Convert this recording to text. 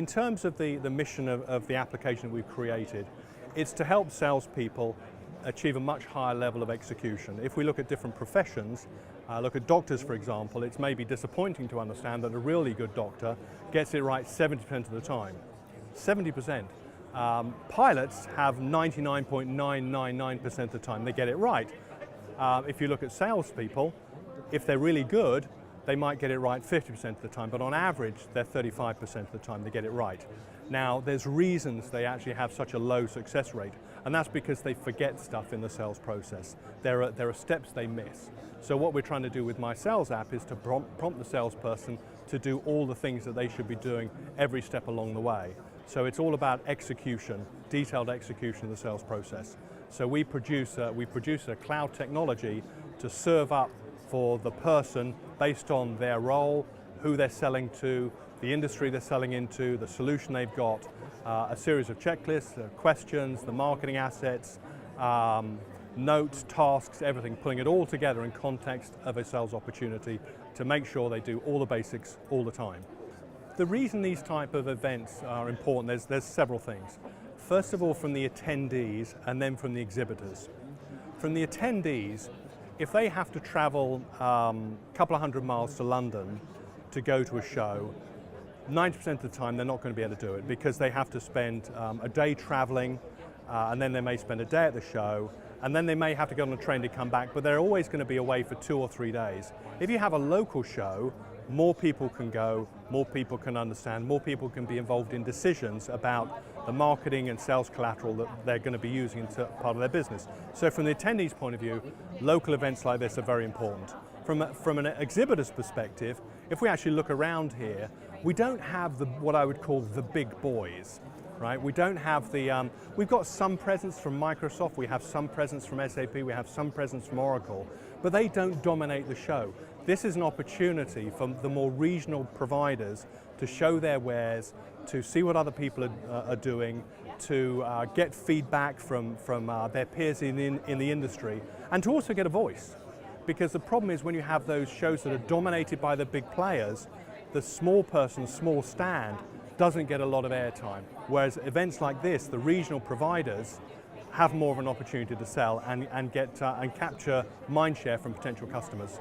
In terms of the mission of the application that we've created, it's to help salespeople achieve a much higher level of execution. If we look at different professions, look at doctors for example, it's maybe disappointing to understand that a really good doctor gets it right 70% of the time. 70%. Pilots have 99.999% of the time they get it right. If you look at salespeople, if they're really good, they might get it right 50% of the time, but on average, they're 35% of the time they get it right. Now, there's reasons they actually have such a low success rate, and that's because they forget stuff in the sales process. There are steps they miss. So what we're trying to do with My Sales app is to prompt the salesperson to do all the things that they should be doing every step along the way. So it's all about execution, detailed execution of the sales process. So we produce a cloud technology to serve up for the person based on their role, who they're selling to, the industry they're selling into, the solution they've got, a series of checklists, questions, the marketing assets, notes, tasks, everything, pulling it all together in context of a sales opportunity to make sure they do all the basics all the time. The reason these type of events are important, there's several things. First of all, from the attendees and then from the exhibitors. From the attendees, if they have to travel a couple of hundred miles to London to go to a show, 90% of the time they're not going to be able to do it because they have to spend a day traveling and then they may spend a day at the show and then they may have to get on a train to come back, but they're always going to be away for 2 or 3 days. If you have a local show, more people can go, more people can understand, more people can be involved in decisions about the marketing and sales collateral that they're going to be using in part of their business. So from the attendees' point of view, local events like this are very important. From an exhibitor's perspective, if we actually look around here, we don't have what I would call the big boys, right? We don't have we've got some presence from Microsoft, we have some presence from SAP, we have some presence from Oracle, but they don't dominate the show. This is an opportunity for the more regional providers to show their wares, to see what other people are doing, to get feedback from their peers in the industry, and to also get a voice. Because the problem is when you have those shows that are dominated by the big players, the small person, small stand, doesn't get a lot of airtime. Whereas events like this, the regional providers have more of an opportunity to sell and capture mind share from potential customers.